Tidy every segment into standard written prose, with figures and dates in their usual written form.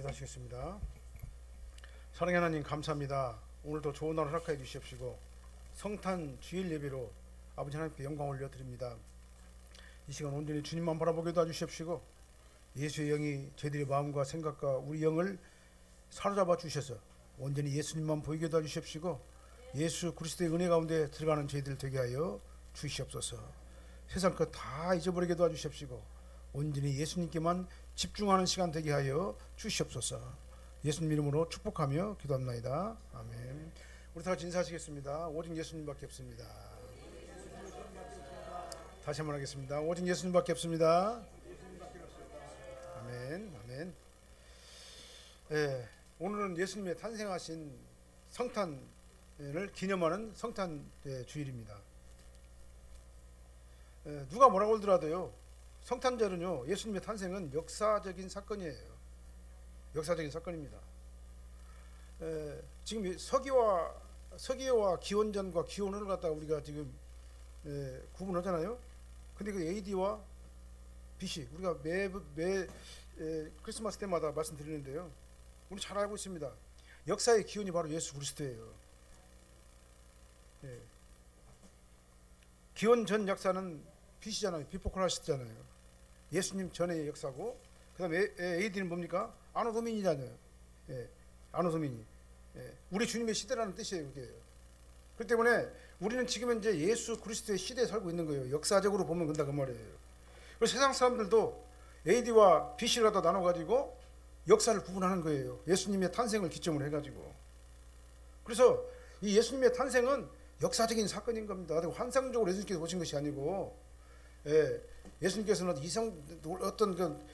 기도하시겠습니다. 사랑의 하나님 감사합니다. 오늘도 좋은 하루 허락하여 주시옵시고 성탄 주일 예배로 아버지 하나님께 영광 올려드립니다. 이 시간 온전히 주님만 바라보게 도와주시옵시고 예수의 영이 저희들의 마음과 생각과 우리 영을 사로잡아 주셔서 온전히 예수님만 보이게 도와주시옵시고 예수 그리스도의 은혜 가운데 들어가는 저희들 되게 하여 주시옵소서. 세상 것 다 잊어버리게 도와주시옵시고 온전히 예수님께만 집중하는 시간 되게 하여 주시옵소서. 예수님 이름으로 축복하며 기도합나이다. 아멘. 우리 다 같이 인사하시겠습니다. 오직 예수님밖에 없습니다. 다시 한번 하겠습니다. 오직 예수님밖에 없습니다. 아멘. 아멘. 네, 오늘은 예수님의 탄생하신 성탄을 기념하는 성탄 주일입니다. 누가 뭐라고 하더라도요, 성탄절은요, 예수님의 탄생은 역사적인 사건이에요. 역사적인 사건입니다. 지금 서기와 기원전과 기원을 갖다가 우리가 지금 구분하잖아요. 근데 그 AD와 BC 우리가 매 크리스마스 때마다 말씀드리는데요, 우리 잘 알고 있습니다. 역사의 기원이 바로 예수 그리스도예요. 기원 전 역사는 BC잖아요. 비포 크라이스트잖아요. 예수님 전의 역사고, 그 다음에 AD는 뭡니까? 아노 도미니잖아요. 아노 도미니. 우리 주님의 시대라는 뜻이에요. 그게. 그렇기 때문에 우리는 지금 현재 예수 그리스도의 시대에 살고 있는 거예요. 역사적으로 보면 그런다 그 말이에요. 그래서 세상 사람들도 AD와 BC를 갖다 나눠가지고 역사를 구분하는 거예요. 예수님의 탄생을 기점으로 해가지고. 그래서 이 예수님의 탄생은 역사적인 사건인 겁니다. 환상적으로 예수님께서 오신 것이 아니고, 예수님께서는 어떤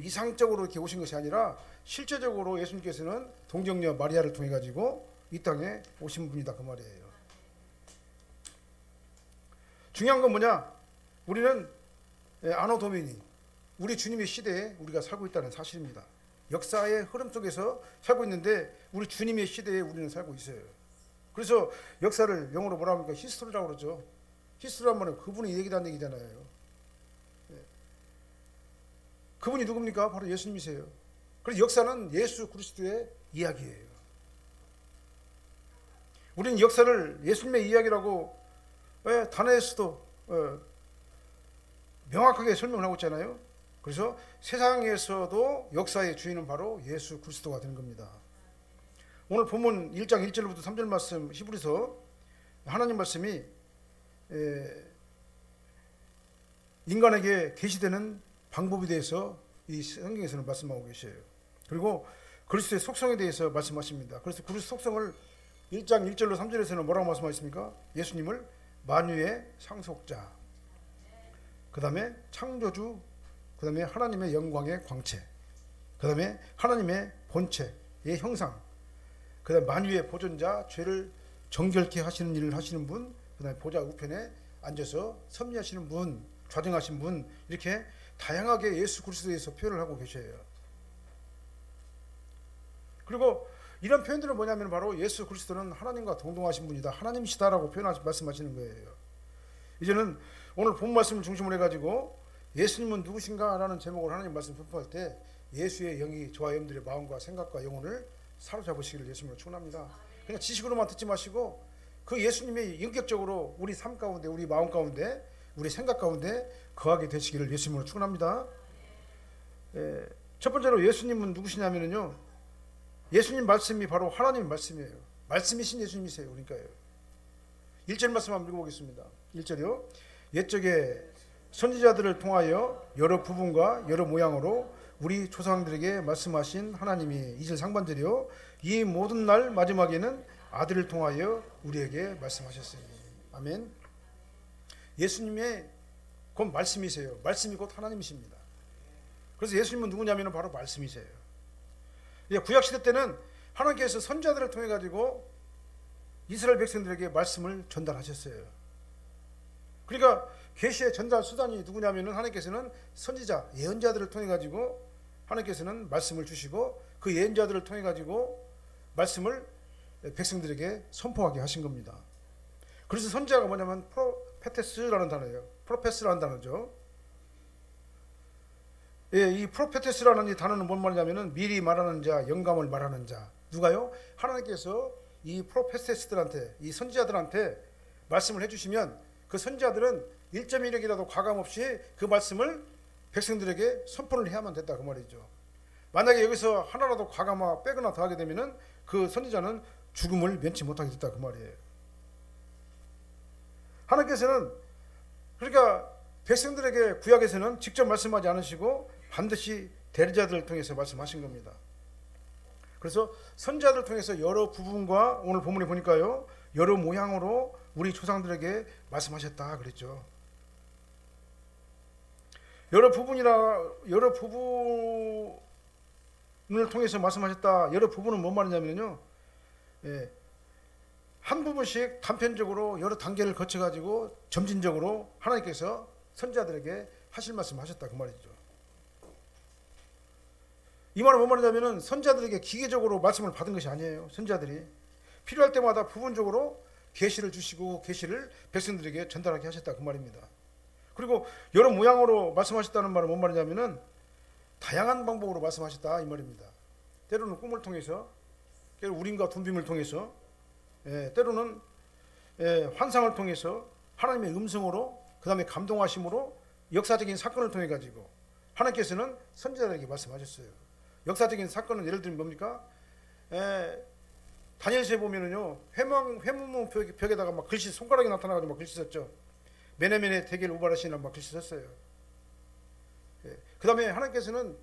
이상적으로 이렇게 오신 것이 아니라 실제적으로 예수님께서는 동정녀 마리아를 통해 가지고 이 땅에 오신 분이다 그 말이에요. 중요한 건 뭐냐? 우리는 아노 도미니, 우리 주님의 시대에 우리가 살고 있다는 사실입니다. 역사의 흐름 속에서 살고 있는데 우리 주님의 시대에 우리는 살고 있어요. 그래서 역사를 영어로 뭐라 합니까? 히스토리라고 그러죠. 히스토리란 말은 그분이 얘기한 얘기잖아요. 그분이 누굽니까? 바로 예수님이세요. 그래서 역사는 예수 그리스도의 이야기예요. 우리는 역사를 예수님의 이야기라고 단어에서도 명확하게 설명을 하고 있잖아요. 그래서 세상에서도 역사의 주인은 바로 예수 그리스도가 되는 겁니다. 오늘 본문 1장 1절부터 3절 말씀 히브리서 하나님 말씀이 인간에게 계시되는 방법에 대해서 이 성경에서는 말씀하고 계셔요. 그리고 그리스도의 속성에 대해서 말씀하십니다. 그래서 그리스도 속성을 1장 1절로 3절에서는 뭐라고 말씀하십니까? 예수님을 만유의 상속자, 그 다음에 창조주, 그 다음에 하나님의 영광의 광채, 그 다음에 하나님의 본체의 형상, 그 다음에 만유의 보존자, 죄를 정결케 하시는 일을 하시는 분, 그 다음에 보좌 우편에 앉아서 섭리하시는 분, 좌정하신 분, 이렇게 다양하게 예수 그리스도에서 표현을 하고 계셔요. 그리고 이런 표현들은 뭐냐면 바로 예수 그리스도는 하나님과 동등하신 분이다, 하나님이시다라고 말씀하시는 거예요. 이제는 오늘 본 말씀을 중심으로 해가지고 예수님은 누구신가 라는 제목으로 하나님 말씀 선포할 때 예수의 영이 저와 여러분들의 마음과 생각과 영혼을 사로잡으시기를 예수님으로 축원합니다. 그냥 지식으로만 듣지 마시고 그 예수님의 인격적으로 우리 삶 가운데, 우리 마음 가운데, 우리 생각 가운데 거하게 되시기를 예수님으로 축원합니다. 첫 번째로 예수님은 누구시냐면요, 예수님 말씀이 바로 하나님 말씀이에요. 말씀이신 예수님이세요. 그러니까요. 1절 말씀 한번 읽어보겠습니다. 1절이요. 옛적에 선지자들을 통하여 여러 부분과 여러 모양으로 우리 조상들에게 말씀하신 하나님이, 2절 상반절이요, 이 모든 날 마지막에는 아들을 통하여 우리에게 말씀하셨으니. 아멘. 예수님의 곧 말씀이세요. 말씀이 곧 하나님이십니다. 그래서 예수님은 누구냐면 바로 말씀이세요. 구약시대 때는 하나님께서 선지자들을 통해 가지고 이스라엘 백성들에게 말씀을 전달하셨어요. 그러니까 계시의 전달 수단이 누구냐면 하나님께서는 선지자, 예언자들을 통해 가지고 하나님께서는 말씀을 주시고 그 예언자들을 통해 가지고 말씀을 백성들에게 선포하게 하신 겁니다. 그래서 선지자가 뭐냐면 프로페테스라는 단어예요. 프로페스라는 단어죠. 예, 이 프로페테스라는 이 단어는 뭔 말이냐면은 미리 말하는 자, 영감을 말하는 자. 누가요? 하나님께서 이 프로페테스들한테, 이 선지자들한테 말씀을 해주시면 그 선지자들은 1.1억이라도 과감 없이 그 말씀을 백성들에게 선포를 해야만 됐다 그 말이죠. 만약에 여기서 하나라도 과감하 빼거나 더하게 되면은 그 선지자는 죽음을 면치 못하게 됐다 그 말이에요. 하나님께서는 그러니까 백성들에게 구약에서는 직접 말씀하지 않으시고 반드시 대리자들을 통해서 말씀하신 겁니다. 그래서 선지자들을 통해서 여러 부분과 오늘 본문에 보니까요, 여러 모양으로 우리 조상들에게 말씀하셨다 그랬죠. 여러 부분을 통해서 말씀하셨다. 여러 부분은 뭔 말이냐면요, 예, 한 부분씩 단편적으로 여러 단계를 거쳐가지고 점진적으로 하나님께서 선지자들에게 하실 말씀 하셨다 그 말이죠. 이 말은 뭔 말이냐면은 선지자들에게 기계적으로 말씀을 받은 것이 아니에요. 선지자들이 필요할 때마다 부분적으로 계시를 주시고 계시를 백성들에게 전달하게 하셨다 그 말입니다. 그리고 여러 모양으로 말씀하셨다는 말은 뭔 말이냐면은 다양한 방법으로 말씀하셨다 이 말입니다. 때로는 꿈을 통해서, 때로는 우림과 둠빔을 통해서, 때로는 환상을 통해서, 하나님의 음성으로, 그 다음에 감동하심으로, 역사적인 사건을 통해 가지고 하나님께서는 선지자들에게 말씀하셨어요. 역사적인 사건은 예를 들면 뭡니까? 다니엘서에 보면은요, 회문문 벽에다가 막 글씨, 손가락이 나타나가지고 막 글씨 썼죠. 메네메네 대겔 우바라시나 막 글씨 썼어요. 그 다음에 하나님께서는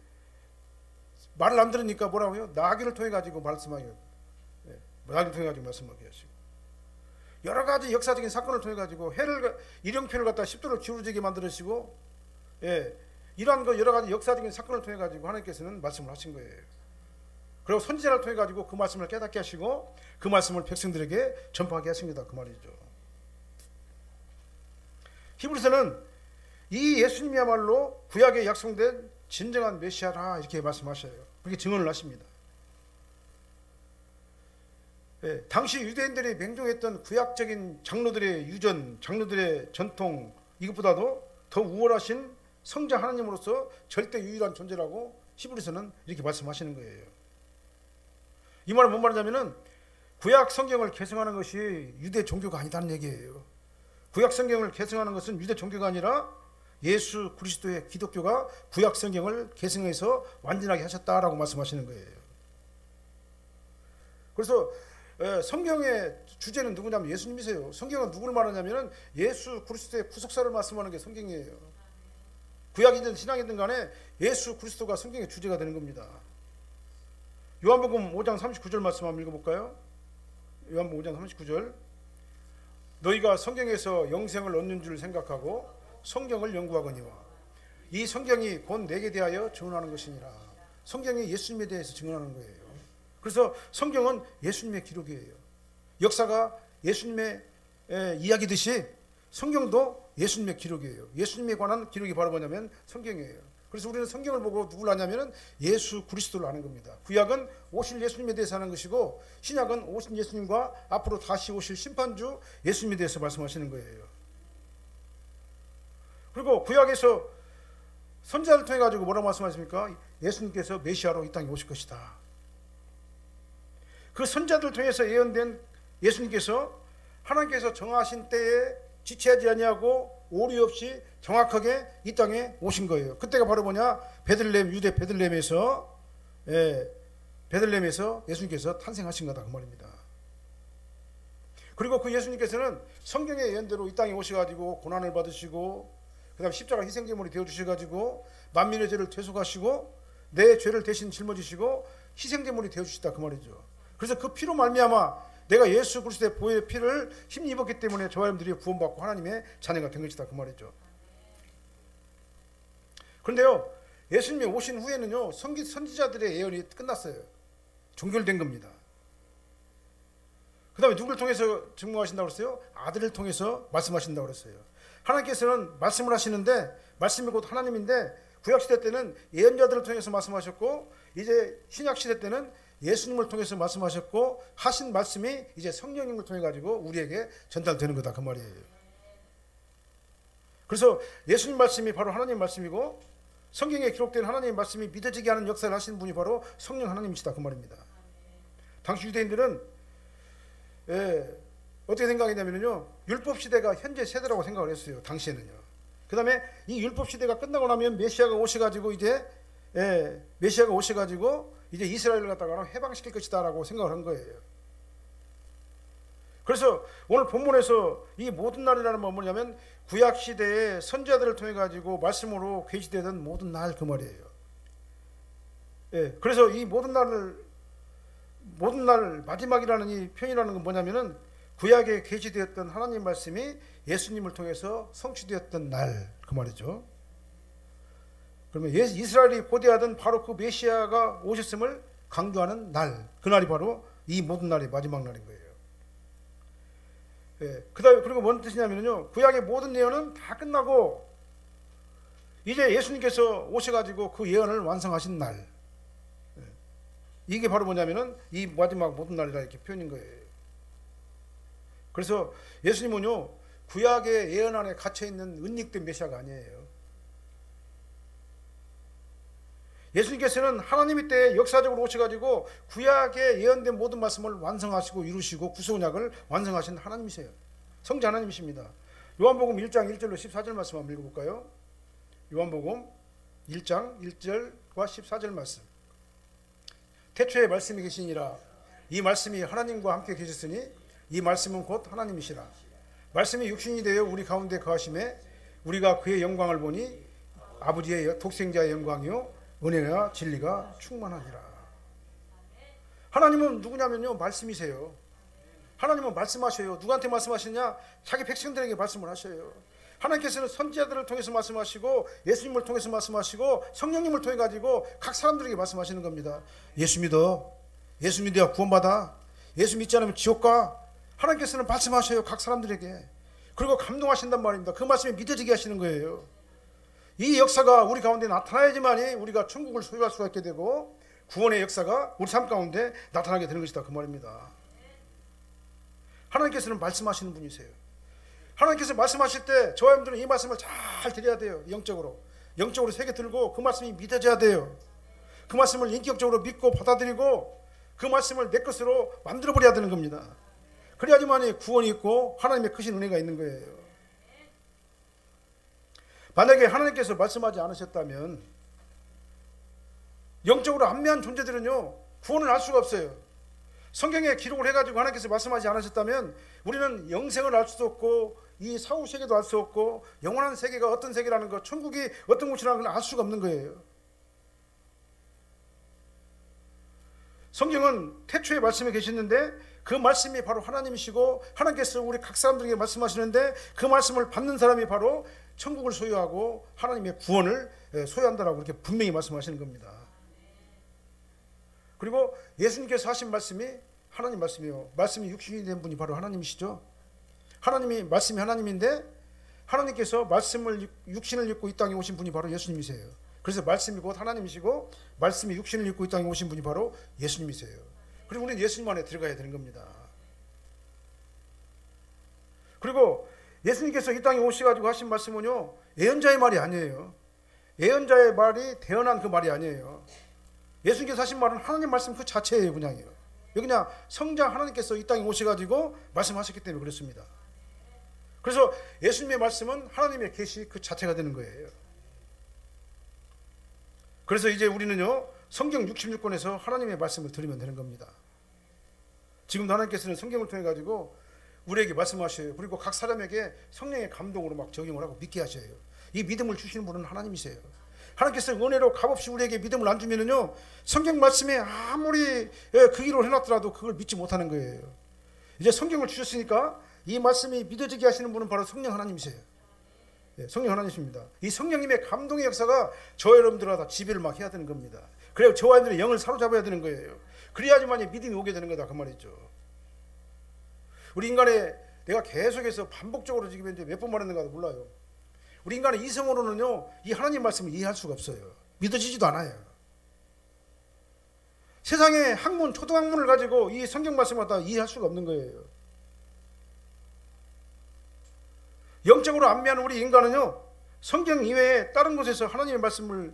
말을 안 들으니까 뭐라고요? 나귀를 통해 가지고 말씀하게, 나귀를 통해 가지고 말씀하게 하시고, 여러 가지 역사적인 사건을 통해 가지고 일형표를 갖다 10도를 기울어지게 만들으시고, 이러한 거 여러 가지 역사적인 사건을 통해 가지고 하나님께서는 말씀을 하신 거예요. 그리고 선지자를 통해 가지고 그 말씀을 깨닫게 하시고 그 말씀을 백성들에게 전파하게 하십니다 그 말이죠. 히브리서는 이 예수님이야말로 구약에 약속된 진정한 메시아라 이렇게 말씀하셔요. 그렇게 증언을 하십니다. 당시 유대인들이 맹종했던 구약적인 장로들의 유전, 장로들의 전통, 이것보다도 더 우월하신 성자 하나님으로서 절대 유일한 존재라고 히브리서는 이렇게 말씀하시는 거예요. 이 말은 뭔 말이냐면은 구약 성경을 계승하는 것이 유대 종교가 아니다는 얘기예요. 구약 성경을 계승하는 것은 유대 종교가 아니라 예수 그리스도의 기독교가 구약 성경을 계승해서 완전하게 하셨다라고 말씀하시는 거예요. 그래서 성경의 주제는 누구냐면 예수님이세요. 성경은 누구를 말하냐면 예수 그리스도의 구속사를 말씀하는 게 성경이에요. 구약이든 신약이든 간에 예수 그리스도가 성경의 주제가 되는 겁니다. 요한복음 5장 39절 말씀 한번 읽어볼까요? 요한복음 5장 39절, 너희가 성경에서 영생을 얻는 줄 생각하고 성경을 연구하거니와 이 성경이 곧 내게 대하여 증언하는 것이니라. 성경이 예수님에 대해서 증언하는 거예요. 그래서 성경은 예수님의 기록이에요. 역사가 예수님의 이야기듯이 성경도 예수님의 기록이에요. 예수님에 관한 기록이 바로 뭐냐면 성경이에요. 그래서 우리는 성경을 보고 누구를 아냐면은 예수 그리스도를 아는 겁니다. 구약은 오실 예수님에 대해서 하는 것이고 신약은 오신 예수님과 앞으로 다시 오실 심판주 예수님에 대해서 말씀하시는 거예요. 그리고 구약에서 선지자를 통해 가지고 뭐라고 말씀하십니까? 예수님께서 메시아로 이 땅에 오실 것이다. 그 선지자들을 통해서 예언된 예수님께서 하나님께서 정하신 때에 지체하지 아니하고 오류 없이 정확하게 이 땅에 오신 거예요. 그때가 바로 뭐냐? 베들레헴, 유대 베들레헴에서 예수님께서 탄생하신 거다 그 말입니다. 그리고 그 예수님께서는 성경의 예언대로 이 땅에 오셔가지고 고난을 받으시고 그 다음 십자가 희생제물이 되어주셔가지고 만민의 죄를 대속하시고 내 죄를 대신 짊어지시고 희생제물이 되어주시다 그 말이죠. 그래서 그 피로 말미암아 내가 예수 그리스도의 보혈의 피를 힘입었기 때문에 저와 여러분들이 구원받고 하나님의 자녀가 된 것이다 그 말이죠. 그런데요, 예수님이 오신 후에는요, 선지자들의 예언이 끝났어요. 종결된 겁니다. 그 다음에 누구를 통해서 증거하신다고 그랬어요? 아들을 통해서 말씀하신다고 그랬어요. 하나님께서는 말씀을 하시는데 말씀이 곧 하나님인데 구약시대 때는 예언자들을 통해서 말씀하셨고 이제 신약시대 때는 예수님을 통해서 말씀하셨고 하신 말씀이 이제 성령님을 통해 가지고 우리에게 전달되는 거다 그 말이에요. 그래서 예수님 말씀이 바로 하나님 말씀이고 성경에 기록된 하나님의 말씀이 믿어지게 하는 역사를 하시는 분이 바로 성령 하나님이시다 그 말입니다. 당시 유대인들은 어떻게 생각했냐면요, 율법 시대가 현재 세대라고 생각을 했어요. 당시에는요. 그 다음에 이 율법 시대가 끝나고 나면 메시아가 오셔가지고 이제 이제 이스라엘을 갖다가 해방시킬 것이다라고 생각을 한 거예요. 그래서 오늘 본문에서 이 모든 날이라는 건 뭐냐면 구약 시대의 선지자들을 통해 가지고 말씀으로 계시되던 모든 날 그 말이에요. 그래서 이 모든 날 마지막이라는 이 표현이라는 건 뭐냐면은 구약에 계시되었던 하나님 말씀이 예수님을 통해서 성취되었던 날 그 말이죠. 그러면 이스라엘이 고대하던 바로 그 메시아가 오셨음을 강조하는 날, 그날이 바로 이 모든 날의 마지막 날인 거예요. 그다음에 그리고 뭔 뜻이냐면요, 구약의 모든 예언은 다 끝나고 이제 예수님께서 오셔가지고 그 예언을 완성하신 날, 이게 바로 뭐냐면은 이 마지막 모든 날이라 이렇게 표현인 거예요. 그래서 예수님은요, 구약의 예언 안에 갇혀 있는 은닉된 메시아가 아니에요. 예수님께서는 하나님의 때에 역사적으로 오셔가지고 구약에 예언된 모든 말씀을 완성하시고 이루시고 구속약을 완성하신 하나님이세요. 성자 하나님이십니다. 요한복음 1장 1절로 14절 말씀 한번 읽어볼까요? 요한복음 1장 1절과 14절 말씀. 태초에 말씀이 계시니라. 이 말씀이 하나님과 함께 계셨으니 이 말씀은 곧 하나님이시라. 말씀이 육신이 되어 우리 가운데 거하심에 우리가 그의 영광을 보니 아버지의 독생자의 영광이요 은혜와 진리가 충만하니라. 하나님은 누구냐면요, 말씀이세요. 하나님은 말씀하셔요. 누구한테 말씀하시냐? 자기 백성들에게 말씀을 하셔요. 하나님께서는 선지자들을 통해서 말씀하시고 예수님을 통해서 말씀하시고 성령님을 통해 가지고 각 사람들에게 말씀하시는 겁니다. 예수 믿어. 예수 믿어야 구원받아. 예수 믿지 않으면 지옥 가. 하나님께서는 말씀하셔요, 각 사람들에게. 그리고 감동하신단 말입니다. 그 말씀이 믿어지게 하시는 거예요. 이 역사가 우리 가운데 나타나야지만이 우리가 천국을 소유할 수가 있게 되고 구원의 역사가 우리 삶 가운데 나타나게 되는 것이다 그 말입니다. 하나님께서는 말씀하시는 분이세요. 하나님께서 말씀하실 때 저와 여러분들은 이 말씀을 잘 드려야 돼요. 영적으로 새겨 들고 그 말씀이 믿어져야 돼요. 그 말씀을 인격적으로 믿고 받아들이고 그 말씀을 내 것으로 만들어버려야 되는 겁니다. 그래야지만이 구원이 있고 하나님의 크신 은혜가 있는 거예요. 만약에 하나님께서 말씀하지 않으셨다면 영적으로 안미한 존재들은요 구원을 알 수가 없어요. 성경에 기록을 해가지고 하나님께서 말씀하지 않으셨다면 우리는 영생을 알 수도 없고 이 사후 세계도 알 수 없고 영원한 세계가 어떤 세계라는 것, 천국이 어떤 곳이라는 걸 알 수가 없는 거예요. 성경은 태초에 말씀이 계셨는데 그 말씀이 바로 하나님이시고 하나님께서 우리 각 사람들에게 말씀하시는데 그 말씀을 받는 사람이 바로 천국을 소유하고 하나님의 구원을 소유한다라고 이렇게 분명히 말씀하시는 겁니다. 그리고 예수님께서 하신 말씀이 하나님 말씀이요. 말씀이 육신이 된 분이 바로 하나님이시죠. 말씀이 하나님인데 하나님께서 말씀을 육신을 입고 이 땅에 오신 분이 바로 예수님이세요. 그래서 말씀이 곧 하나님이시고 말씀이 육신을 입고 이 땅에 오신 분이 바로 예수님이세요. 그리고 우리는 예수님 안에 들어가야 되는 겁니다. 그리고 예수님께서 이 땅에 오셔가지고 하신 말씀은요 예언자의 말이 아니에요. 예언자의 말이 태어난 그 말이 아니에요. 예수님께서 하신 말은 하나님 말씀 그 자체예요. 그냥 성자 하나님께서 이 땅에 오셔가지고 말씀하셨기 때문에 그렇습니다. 그래서 예수님의 말씀은 하나님의 계시 그 자체가 되는 거예요. 그래서 이제 우리는요 성경 66권에서 하나님의 말씀을 들으면 되는 겁니다. 지금도 하나님께서는 성경을 통해 가지고 우리에게 말씀하셔요. 그리고 각 사람에게 성령의 감동으로 막 적용을 하고 믿게 하셔요. 이 믿음을 주시는 분은 하나님이세요. 하나님께서 은혜로 값없이 우리에게 믿음을 안 주면은요 성경 말씀에 아무리 그 기로 해놨더라도 그걸 믿지 못하는 거예요. 이제 성경을 주셨으니까 이 말씀이 믿어지게 하시는 분은 바로 성령 하나님이세요. 성령 하나님이십니다. 이 성령님의 감동의 역사가 저와 여러분들과 다 지배를 막 해야 되는 겁니다. 그래야 저와 여러분들의 영을 사로잡아야 되는 거예요. 그래야지만 믿음이 오게 되는 거다 그 말이죠. 우리 인간의 내가 계속해서 반복적으로 지금 이제 몇 번 말했는가도 몰라요. 우리 인간의 이성으로는요 이 하나님 말씀을 이해할 수가 없어요. 믿어지지도 않아요. 세상에 학문, 초등학문을 가지고 이 성경 말씀을 다 이해할 수가 없는 거예요. 영적으로 안미하는 우리 인간은요 성경 이외에 다른 곳에서 하나님의 말씀을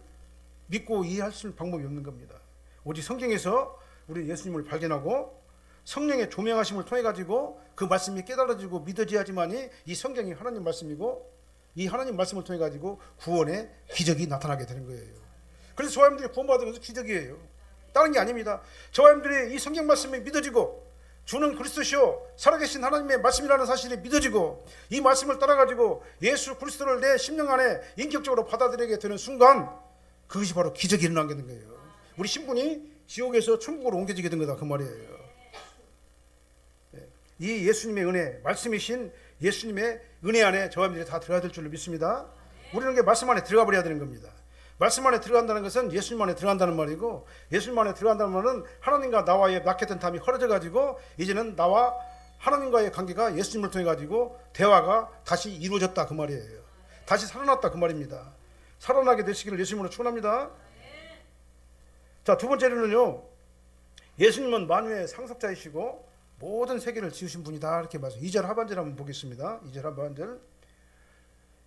믿고 이해할 수 있는 방법이 없는 겁니다. 오직 성경에서 우리 예수님을 발견하고 성령의 조명하심을 통해 가지고 그 말씀이 깨달아지고 믿어져야지만이 이 성경이 하나님 말씀이고 이 하나님 말씀을 통해 가지고 구원의 기적이 나타나게 되는 거예요. 그래서 저와 여러분들이 구원받은 것은 기적이에요. 다른 게 아닙니다. 저와 여러분들이 이 성경 말씀이 믿어지고 주는 그리스도시요 살아계신 하나님의 말씀이라는 사실이 믿어지고 이 말씀을 따라가지고 예수 그리스도를 내 심령 안에 인격적으로 받아들이게 되는 순간 그것이 바로 기적이 일어나게 된 거예요. 우리 신분이 지옥에서 천국으로 옮겨지게 된 거다 그 말이에요. 이 예수님의 은혜, 말씀이신 예수님의 은혜 안에 저와 여러분들이 다 들어가야 될 줄로 믿습니다. 우리는 그 말씀 안에 들어가 버려야 되는 겁니다. 말씀 안에 들어간다는 것은 예수님 안에 들어간다는 말이고 예수님 안에 들어간다는 말은 하나님과 나와의 막혔던 담이 헐어져 가지고 이제는 나와 하나님과의 관계가 예수님을 통해 가지고 대화가 다시 이루어졌다 그 말이에요. 다시 살아났다 그 말입니다. 살아나게 되시기를 예수님으로 축원합니다. 자, 두 번째로는요, 예수님은 만유의 상속자이시고 모든 세계를 지으신 분이다 이렇게 말씀. 2절 하반절 한번 보겠습니다. 2절 하반절.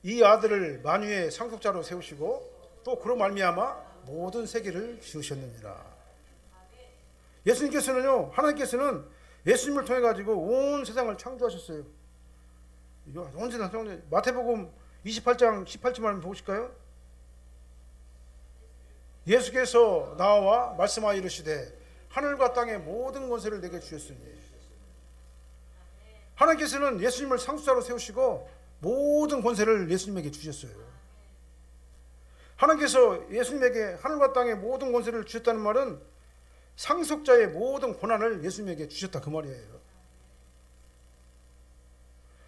이 아들을 만유의 상속자로 세우시고 또 그로 말미암아 모든 세계를 지으셨느니라. 예수님께서는요, 하나님께서는 예수님을 통해 가지고 온 세상을 창조하셨어요. 이거 언제나 마태복음 28장 18절만 한번 보실까요? 예수께서 나와 말씀하여 이르시되 하늘과 땅의 모든 권세를 내게 주셨으니. 하나님께서는 예수님을 상속자로 세우시고 모든 권세를 예수님에게 주셨어요. 하나님께서 예수님에게 하늘과 땅의 모든 권세를 주셨다는 말은 상속자의 모든 권한을 예수님에게 주셨다 그 말이에요.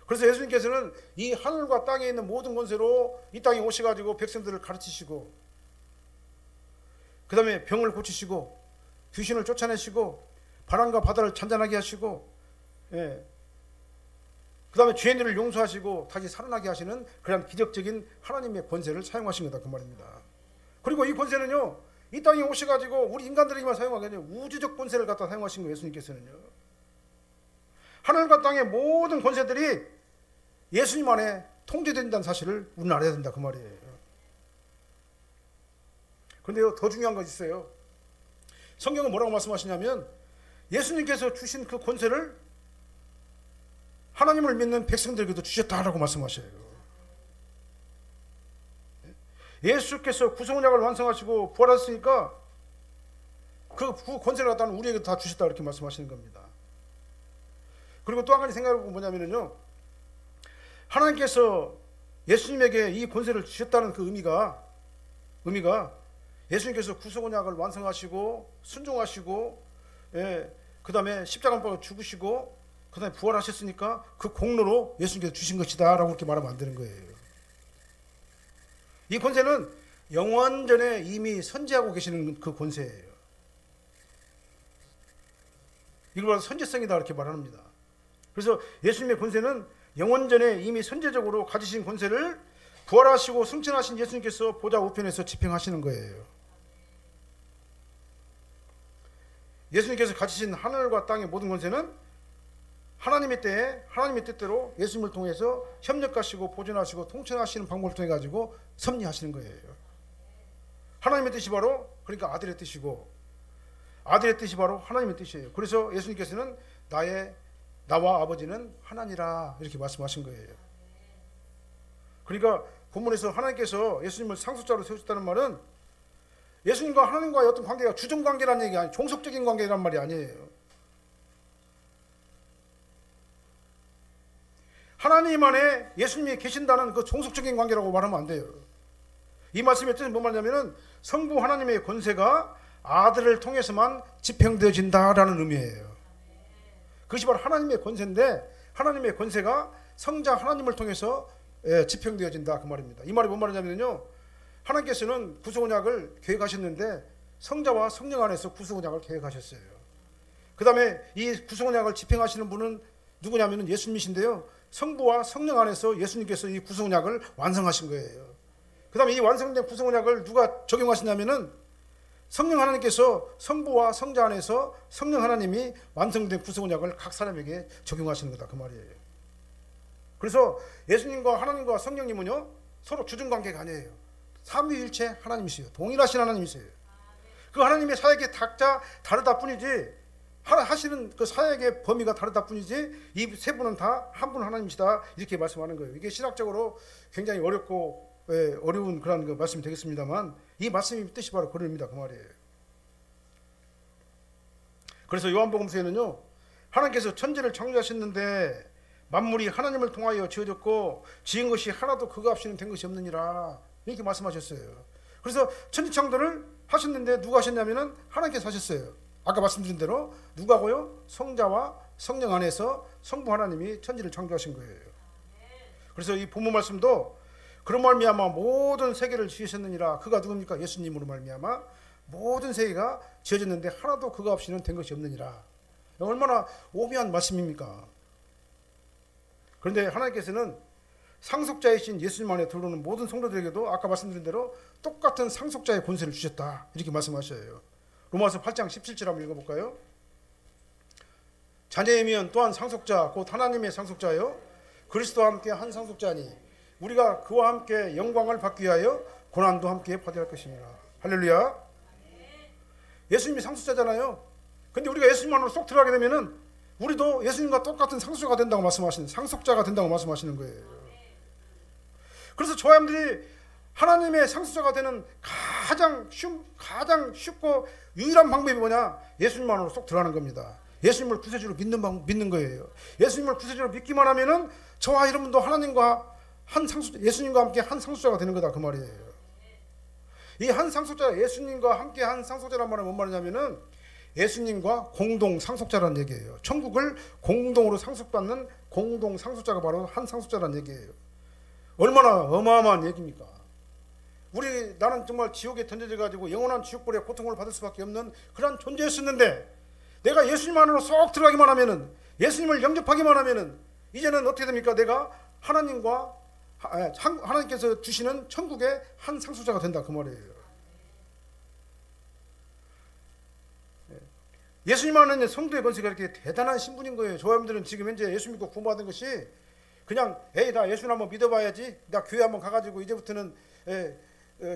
그래서 예수님께서는 이 하늘과 땅에 있는 모든 권세로 이 땅에 오셔가지고 백성들을 가르치시고 그 다음에 병을 고치시고 귀신을 쫓아내시고 바람과 바다를 잔잔하게 하시고 그 다음에 죄인들을 용서하시고 다시 살아나게 하시는 그런 기적적인 하나님의 권세를 사용하신 거다 그 말입니다. 그리고 이 권세는요, 이 땅에 오셔가지고 우리 인간들에게만 사용하게 아니라 우주적 권세를 갖다 사용하신 거예요. 예수님께서는요, 하늘과 땅의 모든 권세들이 예수님 안에 통제된다는 사실을 우리는 알아야 된다 그 말이에요. 그런데요, 더 중요한 것이 있어요. 성경은 뭐라고 말씀하시냐면 예수님께서 주신 그 권세를 하나님을 믿는 백성들에게도 주셨다라고 말씀하셔요. 예수께서 구속약을 완성하시고 부활하셨으니까 그 권세를 갖다는 우리에게 다 주셨다 이렇게 말씀하시는 겁니다. 그리고 또 한 가지 생각해보면 뭐냐면요, 하나님께서 예수님에게 이 권세를 주셨다는 그 의미가 예수님께서 구속약을 완성하시고 순종하시고 그 다음에 십자가 못 박아 죽으시고 그 다음에 부활하셨으니까 그 공로로 예수님께서 주신 것이다 라고 그렇게 말하면 안 되는 거예요. 이 권세는 영원전에 이미 선지하고 계시는 그 권세예요. 이걸 말해서 선지성이다 이렇게 말합니다. 그래서 예수님의 권세는 영원전에 이미 선제적으로 가지신 권세를 부활하시고 승천하신 예수님께서 보좌 우편에서 집행하시는 거예요. 예수님께서 가지신 하늘과 땅의 모든 권세는 하나님의 때에 하나님의 뜻대로 예수님을 통해서 협력하시고 보존하시고 통치하시는 방법을 통해 가지고 섭리하시는 거예요. 하나님의 뜻이 바로 그러니까 아들의 뜻이고 아들의 뜻이 바로 하나님의 뜻이에요. 그래서 예수님께서는 나와 아버지는 하나니라 이렇게 말씀하신 거예요. 그러니까 본문에서 하나님께서 예수님을 상속자로 세우셨다는 말은 예수님과 하나님과의 어떤 관계가 주종관계라는 얘기가 아니에요. 종속적인 관계란 말이 아니에요. 하나님 안에 예수님이 계신다는 그 종속적인 관계라고 말하면 안 돼요. 이 말씀의 뜻은 뭔 말이냐면 성부 하나님의 권세가 아들을 통해서만 집행되어진다라는 의미예요. 그것이 바로 하나님의 권세인데 하나님의 권세가 성자 하나님을 통해서 집행되어진다 그 말입니다. 이 말이 뭔 말이냐면요, 하나님께서는 구속언약을 계획하셨는데 성자와 성령 안에서 구속언약을 계획하셨어요. 그 다음에 이 구속언약을 집행하시는 분은 누구냐면 예수님이신데요, 성부와 성령 안에서 예수님께서 이 구속언약을 완성하신 거예요. 그 다음에 이 완성된 구속언약을 누가 적용하시냐면은 성령 하나님께서 성부와 성자 안에서 성령 하나님이 완성된 구속언약을 각 사람에게 적용하시는 거다 그 말이에요. 그래서 예수님과 하나님과 성령님은요 서로 주중관계가 아니에요. 삼위일체 하나님이세요. 동일하신 하나님이세요. 그 하나님의 사역이 각자 다르다 뿐이지, 하시는 그 사역의 범위가 다르다 뿐이지, 이 세 분은 다 한 분 하나님이시다, 이렇게 말씀하는 거예요. 이게 신학적으로 굉장히 어렵고 어려운 그런 그 말씀이 되겠습니다만, 이 말씀의 뜻이 바로 그럽니다, 그 말이에요. 그래서 요한복음서에는요, 하나님께서 천지를 창조하셨는데 만물이 하나님을 통하여 지어졌고 지은 것이 하나도 그가 없이는 된 것이 없느니라, 이렇게 말씀하셨어요. 그래서 천지 창조를 하셨는데 누가 하셨냐면은 하나님께서 하셨어요. 아까 말씀드린 대로 누가고요? 성자와 성령 안에서 성부 하나님이 천지를 창조하신 거예요. 그래서 이 본문 말씀도 그런 말미암아 모든 세계를 지으셨느니라, 그가 누굽니까? 예수님으로 말미암아 모든 세계가 지어졌는데 하나도 그가 없이는 된 것이 없느니라. 얼마나 오묘한 말씀입니까? 그런데 하나님께서는 상속자이신 예수님 안에 들어오는 모든 성도들에게도 아까 말씀드린 대로 똑같은 상속자의 권세를 주셨다, 이렇게 말씀하셔요. 로마서 8장 17절 한번 읽어볼까요? 자녀이면 또한 상속자 곧 하나님의 상속자요 그리스도와 함께 한 상속자니 우리가 그와 함께 영광을 받기 위하여 고난도 함께 받아야 할 것이니라. 할렐루야. 예수님이 상속자잖아요. 근데 우리가 예수님 안으로 쏙 들어가게 되면은 우리도 예수님과 똑같은 상속자가 된다고 말씀하시는, 상속자가 된다고 말씀하시는 거예요. 그래서 저와 여러분들이 하나님의 상속자가 되는 가장 쉽고 유일한 방법이 뭐냐? 예수님 안으로 쏙 들어가는 겁니다. 예수님을 구세주로 믿는 거예요. 예수님을 구세주로 믿기만 하면은 저와 여러분도 하나님과 한 상속자, 예수님과 함께 한 상속자가 되는 거다, 그 말이에요. 이 한 상속자, 예수님과 함께 한 상속자란 말은 뭔 말이냐면은 예수님과 공동 상속자라는 얘기예요. 천국을 공동으로 상속받는 공동 상속자가 바로 한 상속자라는 얘기예요. 얼마나 어마어마한 얘기입니까? 나는 정말 지옥에 던져져 가지고 영원한 지옥불의 고통을 받을 수밖에 없는 그런 존재였었는데, 내가 예수님 안으로 쏙 들어가기만 하면은, 예수님을 영접하기만 하면은 이제는 어떻게 됩니까? 내가 하나님께서 주시는 천국의 한 상속자가 된다, 그 말이에요. 예수님 안에 성도의 권세가 이렇게 대단한 신분인 거예요. 저와 여러분들은 지금 현재 예수 믿고 구원받은 것이 그냥 나 예수님 한번 믿어봐야지, 나 교회 한번 가가지고 이제부터는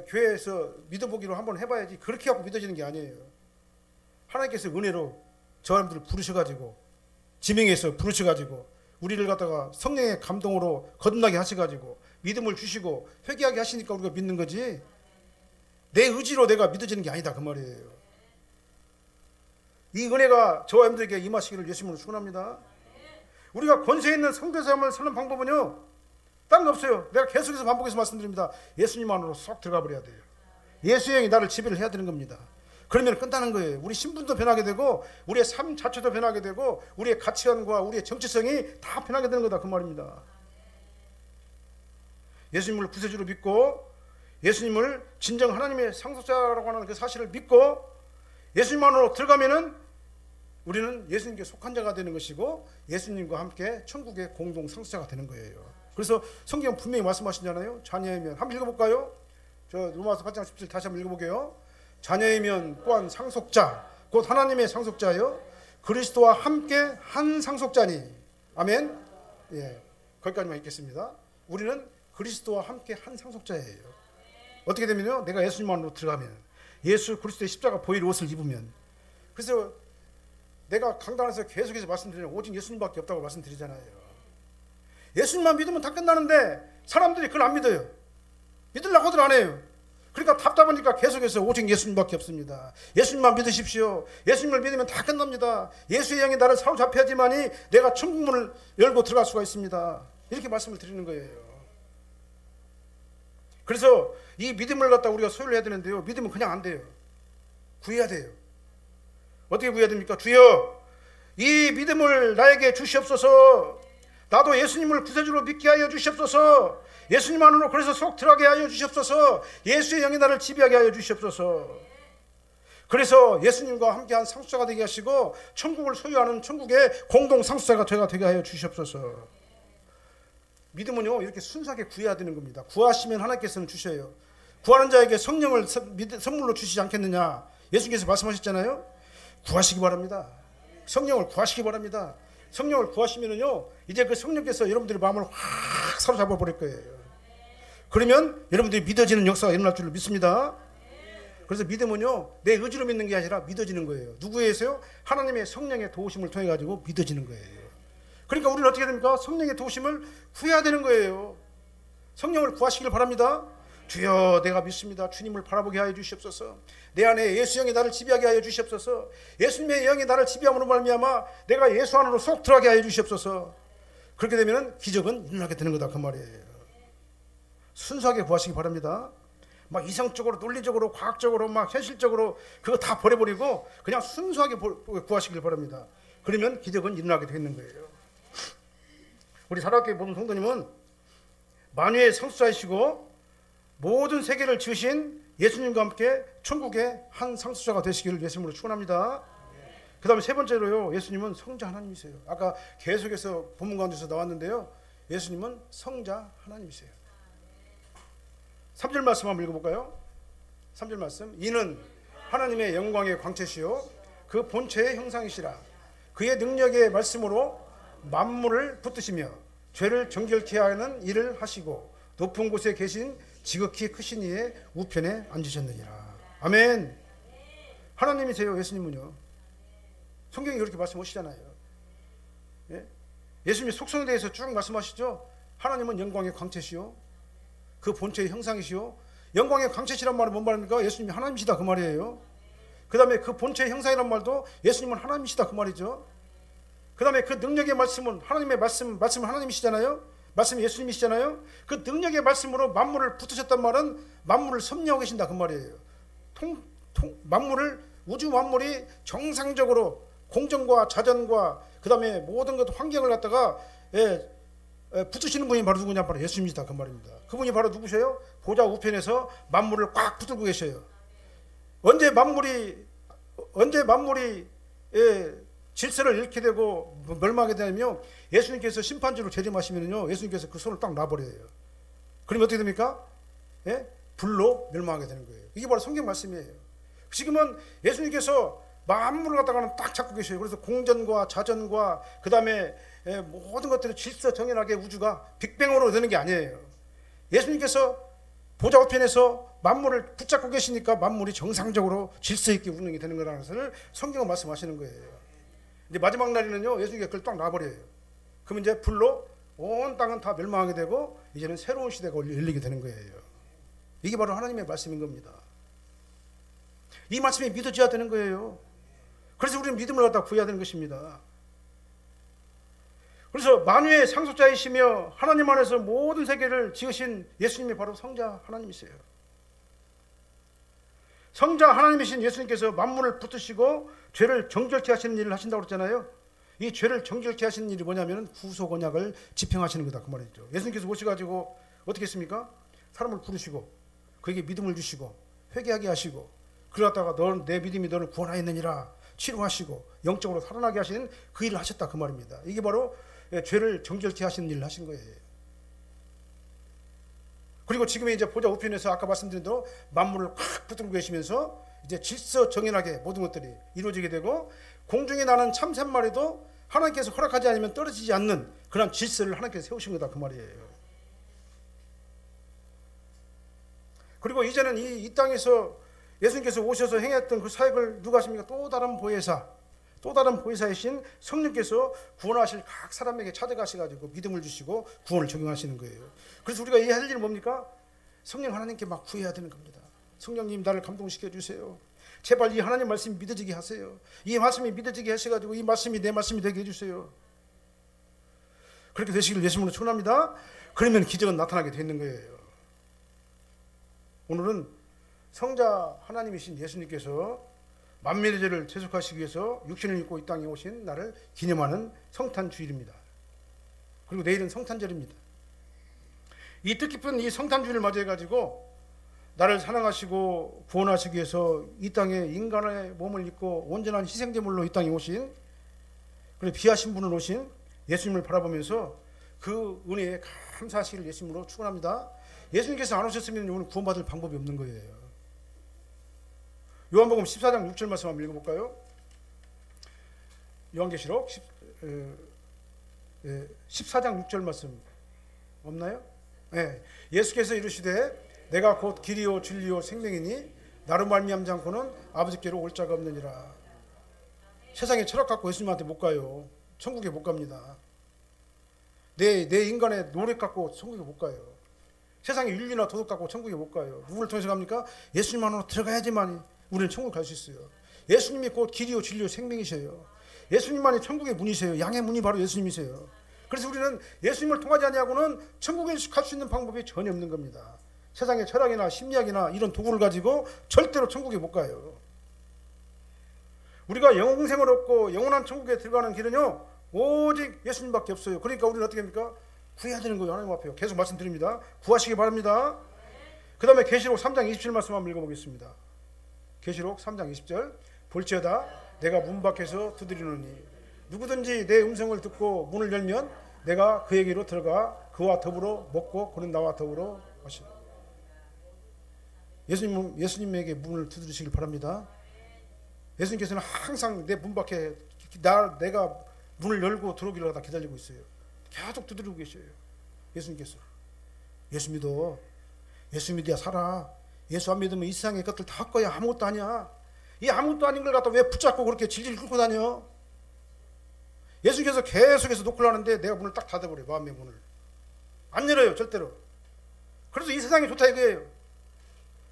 교회에서 믿어보기로 한번 해봐야지, 그렇게 하고 믿어지는 게 아니에요. 하나님께서 은혜로 저와 여러분들을 부르셔가지고, 지명해서 부르셔가지고 우리를 갖다가 성령의 감동으로 거듭나게 하셔가지고 믿음을 주시고 회개하게 하시니까 우리가 믿는 거지, 내 의지로 내가 믿어지는 게 아니다, 그 말이에요. 이 은혜가 저와 여러분들에게 임하시기를 예수님으로 축원합니다. 우리가 권세 있는 성도의 삶을 사는 방법은요, 딴 거 없어요. 내가 계속해서 반복해서 말씀드립니다. 예수님 안으로 쏙 들어가 버려야 돼요. 예수의 영이 나를 지배를 해야 되는 겁니다. 그러면 끝나는 거예요. 우리 신분도 변하게 되고 우리의 삶 자체도 변하게 되고 우리의 가치관과 우리의 정체성이 다 변하게 되는 거다, 그 말입니다. 예수님을 구세주로 믿고 예수님을 진정 하나님의 상속자라고 하는 그 사실을 믿고 예수님 안으로 들어가면은 우리는 예수님께 속한 자가 되는 것이고 예수님과 함께 천국의 공동 상속자가 되는 거예요. 그래서 성경 분명히 말씀하시잖아요. 자녀이면, 한번 읽어볼까요? 저 로마서 8장 17 다시 한번 읽어볼게요. 자녀이면 또한 상속자 곧 하나님의 상속자요 그리스도와 함께 한 상속자니. 아멘. 예, 거기까지만 읽겠습니다. 우리는 그리스도와 함께 한 상속자예요. 어떻게 되면요, 내가 예수님 안으로 들어가면, 예수 그리스도의 십자가 보혈 옷을 입으면. 그래서 내가 강단에서 계속해서 말씀드리는 오직 예수님밖에 없다고 말씀드리잖아요. 예수님만 믿으면 다 끝나는데 사람들이 그걸 안 믿어요. 믿으려고 하들 안 해요. 그러니까 답답하니까 계속해서 오직 예수님밖에 없습니다. 예수님만 믿으십시오. 예수님을 믿으면 다 끝납니다. 예수의 영이 나를 사로잡혀야지만이 내가 천국문을 열고 들어갈 수가 있습니다. 이렇게 말씀을 드리는 거예요. 그래서 이 믿음을 갖다 우리가 소유를 해야 되는데요, 믿음은 그냥 안 돼요. 구해야 돼요. 어떻게 구해야 됩니까? 주여, 이 믿음을 나에게 주시옵소서. 나도 예수님을 구세주로 믿게 하여 주시옵소서. 예수님 안으로 그래서 속 들어가게 하여 주시옵소서. 예수의 영이 나를 지배하게 하여 주시옵소서. 그래서 예수님과 함께한 상속자가 되게 하시고 천국을 소유하는 천국의 공동 상속자가 되게 하여 주시옵소서. 믿음은요, 이렇게 순수하게 구해야 되는 겁니다. 구하시면 하나님께서는 주셔요. 구하는 자에게 성령을 선물로 주시지 않겠느냐, 예수님께서 말씀하셨잖아요. 구하시기 바랍니다. 성령을 구하시기 바랍니다. 성령을 구하시면은요, 이제 그 성령께서 여러분들의 마음을 확 사로잡아 버릴 거예요. 그러면 여러분들이 믿어지는 역사가 일어날 줄 믿습니다. 그래서 믿음은요, 내 의지로 믿는 게 아니라 믿어지는 거예요. 누구에서요? 하나님의 성령의 도우심을 통해 가지고 믿어지는 거예요. 그러니까 우리는 어떻게 됩니까? 성령의 도우심을 구해야 되는 거예요. 성령을 구하시길 바랍니다. 주여, 내가 믿습니다. 주님을 바라보게 하여 주시옵소서. 내 안에 예수 영이 나를 지배하게 하여 주시옵소서. 예수님의 영이 나를 지배함으로 말미암아 내가 예수 안으로 쏙 들어가게 하여 주시옵소서. 그렇게 되면 기적은 일어나게 되는 거다, 그 말이에요. 순수하게 구하시기 바랍니다. 막 이성적으로, 논리적으로, 과학적으로, 막 현실적으로 그거 다 버려버리고 그냥 순수하게 구하시길 바랍니다. 그러면 기적은 일어나게 되는 거예요. 우리 사랑학교에 보는 성도님은 만유의 상수자이시고 모든 세계를 지으신 예수님과 함께 천국의 한 상수자가 되시기를 예수님으로 축원합니다. 그 다음에 세 번째로요, 예수님은 성자 하나님이세요. 아까 계속해서 본문 가운데서 나왔는데요, 예수님은 성자 하나님이세요. 3절 말씀 한번 읽어볼까요? 3절 말씀. 이는 하나님의 영광의 광채시요 그 본체의 형상이시라. 그의 능력의 말씀으로 만물을 붙드시며 죄를 정결케 하는 일을 하시고 높은 곳에 계신 지극히 크신 이의 우편에 앉으셨느니라. 아멘. 하나님이세요, 예수님은요. 성경이 이렇게 말씀하시잖아요. 예? 예수님의 속성에 대해서 쭉 말씀하시죠. 하나님은 영광의 광채시요 그 본체의 형상이시요. 영광의 광채시란 말은 뭔 말입니까? 예수님이 하나님이시다, 그 말이에요. 그 다음에 그 본체의 형상이란 말도 예수님은 하나님이시다, 그 말이죠. 그 다음에 그 능력의 말씀은 하나님의 말씀은 하나님이시잖아요. 말씀이 예수님이시잖아요. 그 능력의 말씀으로 만물을 붙으셨단 말은 만물을 섭리하고 계신다, 그 말이에요. 만물을, 우주 만물이 정상적으로 공정과 자전과 그 다음에 모든 것 환경을 갖다가 붙으시는 분이 바로 누구냐? 바로 예수님이시다, 그 말입니다. 그분이 바로 누구세요? 보좌 우편에서 만물을 꽉 붙들고 계셔요. 언제 만물이 질서를 잃게 되고 멸망하게 되면 예수님께서 심판주로 재림하시면요, 예수님께서 그 손을 딱 놔버려요. 그러면 어떻게 됩니까? 예? 불로 멸망하게 되는 거예요. 이게 바로 성경 말씀이에요. 지금은 예수님께서 만물을 갖다가는 딱 잡고 계셔요. 그래서 공전과 자전과 그 다음에 모든 것들이 질서 정연하게 우주가 빅뱅으로 되는 게 아니에요. 예수님께서 보좌 우편에서 만물을 붙잡고 계시니까 만물이 정상적으로 질서 있게 운행이 되는 거라는 것을 성경은 말씀하시는 거예요. 이제 마지막 날에는요, 예수님께서 그걸 딱 놔버려요. 그러면 이제 불로 온 땅은 다 멸망하게 되고 이제는 새로운 시대가 열리게 되는 거예요. 이게 바로 하나님의 말씀인 겁니다. 이 말씀이 믿어져야 되는 거예요. 그래서 우리는 믿음을 갖다 구해야 되는 것입니다. 그래서 만유의 상속자이시며 하나님 안에서 모든 세계를 지으신 예수님이 바로 성자 하나님이세요. 성자 하나님이신 예수님께서 만물을 붙드시고 죄를 정결케 하시는 일을 하신다고 그랬잖아요. 이 죄를 정결케 하시는 일이 뭐냐면 구속 언약을 집행하시는 거다, 그 말이죠. 예수님께서 오셔가지고 어떻게 했습니까? 사람을 부르시고 그에게 믿음을 주시고 회개하게 하시고 그러다가 내 믿음이 너를 구원하였느니라 치료하시고 영적으로 살아나게 하시는 그 일을 하셨다, 그 말입니다. 이게 바로 죄를 정결케 하시는 일을 하신 거예요. 그리고 지금 이제 보좌 우편에서 아까 말씀드린 대로 만물을 꽉 붙들고 계시면서 이제 질서 정연하게 모든 것들이 이루어지게 되고 공중에 나는 참새마리도 하나님께서 허락하지 않으면 떨어지지 않는 그런 질서를 하나님께서 세우신 거다, 그 말이에요. 그리고 이제는 이 땅에서 예수님께서 오셔서 행했던 그 사역을 누가 하십니까? 또 다른 보혜사이신 성령께서 구원하실 각 사람에게 찾아가셔가지고 믿음을 주시고 구원을 적용하시는 거예요. 그래서 우리가 이 할 일은 뭡니까? 성령 하나님께 막 구해야 되는 겁니다. 성령님, 나를 감동시켜 주세요. 제발 이 하나님 말씀이 믿어지게 하세요. 이 말씀이 믿어지게 하셔가지고 이 말씀이 내 말씀이 되게 해주세요. 그렇게 되시길 예수님으로 축원합니다. 그러면 기적은 나타나게 되는 거예요. 오늘은 성자 하나님이신 예수님께서 만민의 죄를 대속하시기 위해서 육신을 입고 이 땅에 오신 나를 기념하는 성탄주일입니다. 그리고 내일은 성탄절입니다. 이 뜻깊은 이 성탄주일을 맞이해가지고 나를 사랑하시고 구원하시기 위해서 이 땅에 인간의 몸을 입고 온전한 희생제물로 이 땅에 오신, 그리고 귀하신 분을 오신 예수님을 바라보면서 그 은혜에 감사하시기를 예수님으로 축원합니다. 예수님께서 안 오셨으면 오늘 구원받을 방법이 없는 거예요. 요한복음 14장 6절 말씀 한번 읽어볼까요? 요한계시록 14장 6절 말씀 없나요? 예, 예수께서 이르시되 내가 곧 길이요 진리요 생명이니 나로 말미암지 않고는 아버지께로 올 자가 없느니라. 세상에 철학 갖고 예수님한테 못 가요. 천국에 못 갑니다. 내 인간의 노력 갖고 천국에 못 가요. 세상의 윤리나 도덕 갖고 천국에 못 가요. 누구를 통해서 갑니까? 예수님만으로 들어가야지만 우리는 천국 갈 수 있어요. 예수님이 곧 길이요 진리요 생명이세요. 예수님만이 천국의 문이세요. 양의 문이 바로 예수님이세요. 그래서 우리는 예수님을 통하지 아니하고는 천국에 갈 수 있는 방법이 전혀 없는 겁니다. 세상의 철학이나 심리학이나 이런 도구를 가지고 절대로 천국에 못 가요. 우리가 영생을 얻고 영원한 천국에 들어가는 길은요 오직 예수님밖에 없어요. 그러니까 우리는 어떻게 합니까? 구해야 되는 거예요. 하나님 앞에요. 계속 말씀드립니다. 구하시기 바랍니다. 그 다음에 계시록 3장 27 말씀 한번 읽어보겠습니다. 계시록 3장 20절 볼지어다 내가 문 밖에서 두드리노니 누구든지 내 음성을 듣고 문을 열면 내가 그에게로 들어가 그와 더불어 먹고 그는 나와 더불어 마시라. 예수님에게 문을 두드리시길 바랍니다. 예수님께서는 항상 내 문 밖에 내가 문을 열고 들어오기를 다 기다리고 있어요. 계속 두드리고 계셔요. 예수님께서. 예수 믿어. 예수 믿어야 살아. 예수 안 믿으면 이 세상의 것들 다 할 거야. 아무것도 아니야. 이 아무것도 아닌 걸 갖다 왜 붙잡고 그렇게 질질 끌고 다녀? 예수님께서 계속해서 노크를 하는데 내가 문을 딱 닫아버려요. 마음의 문을. 안 열어요. 절대로. 그래서 이 세상이 좋다 이거예요.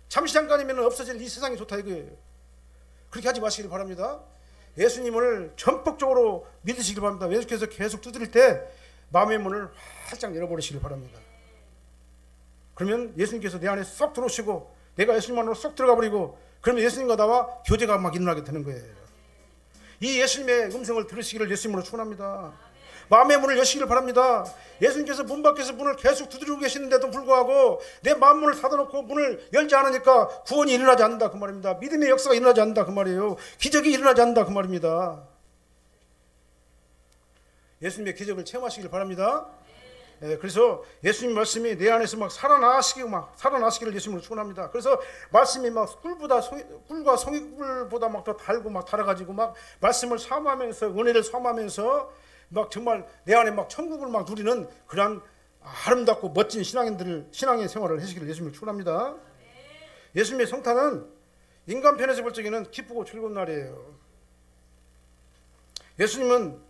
잠시 잠깐이면 없어질 이 세상이 좋다 이거예요. 그렇게 하지 마시길 바랍니다. 예수님을 전폭적으로 믿으시길 바랍니다. 예수께서 계속 두드릴 때 마음의 문을 활짝 열어버리시길 바랍니다. 그러면 예수님께서 내 안에 쏙 들어오시고 내가 예수님 안으로 쏙 들어가 버리고 그러면 예수님과 나와 교제가 막 일어나게 되는 거예요. 이 예수님의 음성을 들으시기를 예수님으로 축원합니다. 마음의 문을 여시기를 바랍니다. 예수님께서 문 밖에서 문을 계속 두드리고 계시는데도 불구하고 내 마음 문을 닫아놓고 문을 열지 않으니까 구원이 일어나지 않는다 그 말입니다. 믿음의 역사가 일어나지 않는다 그 말이에요. 기적이 일어나지 않는다 그 말입니다. 예수님의 기적을 체험하시길 바랍니다. 그래서 예수님 말씀이 내 안에서 막 살아나시기를 예수님으로 축원합니다. 그래서 말씀이 막 꿀과 송이꿀보다 막 더 달고 막 달아가지고 막 말씀을 사모하면서 은혜를 사모하면서 막 정말 내 안에 막 천국을 막 누리는 그러한 아름답고 멋진 신앙의 생활을 하시기를 예수님을 축원합니다. 예수님의 성탄은 인간 편에서 볼 적에는 기쁘고 즐거운 날이에요. 예수님은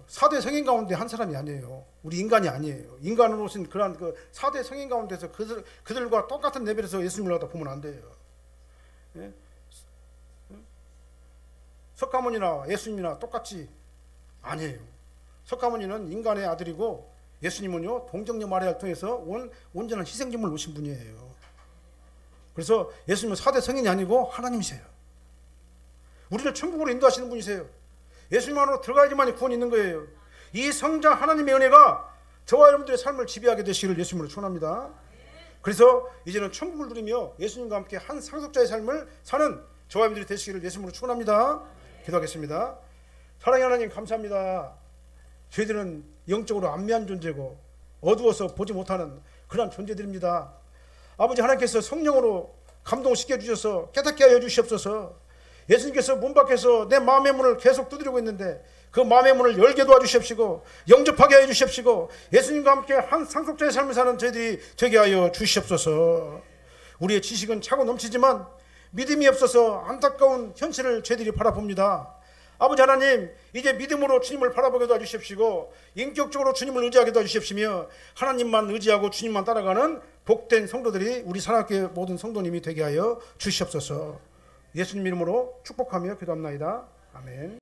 4대 성인 가운데 한 사람이 아니에요. 우리 인간이 아니에요. 인간으로 오신 그러한 4대 성인 가운데서 그들과 똑같은 레벨에서 예수님을 갖다 보면 안 돼요. 예? 석가모니나 예수님이나 똑같이 아니에요. 석가모니는 인간의 아들이고 예수님은요 동정녀 마리아를 통해서 온전한 희생제물을 오신 분이에요. 그래서 예수님은 4대 성인이 아니고 하나님이세요. 우리를 천국으로 인도하시는 분이세요. 예수님 안으로 들어가야지만 구원이 있는 거예요. 이 성자 하나님의 은혜가 저와 여러분들의 삶을 지배하게 되시기를 예수님으로 축원합니다. 그래서 이제는 천국을 누리며 예수님과 함께 한 상속자의 삶을 사는 저와 여러분들이 되시기를 예수님으로 축원합니다. 기도하겠습니다. 사랑의 하나님 감사합니다. 저희들은 영적으로 안미한 존재고 어두워서 보지 못하는 그런 존재들입니다. 아버지 하나님께서 성령으로 감동시켜 주셔서 깨닫게 하여 주시옵소서. 예수님께서 문 밖에서 내 마음의 문을 계속 두드리고 있는데 그 마음의 문을 열게 도와주시옵시고 영접하게 하여 주시옵시고 예수님과 함께 한 상속자의 삶을 사는 저희들이 되게 하여 주시옵소서. 우리의 지식은 차고 넘치지만 믿음이 없어서 안타까운 현실을 저희들이 바라봅니다. 아버지 하나님 이제 믿음으로 주님을 바라보게 도와주십시고 인격적으로 주님을 의지하게 도와주십시며 하나님만 의지하고 주님만 따라가는 복된 성도들이 우리 사랑학교의 모든 성도님이 되게 하여 주시옵소서. 예수님 이름으로 축복하며 기도합나이다. 아멘.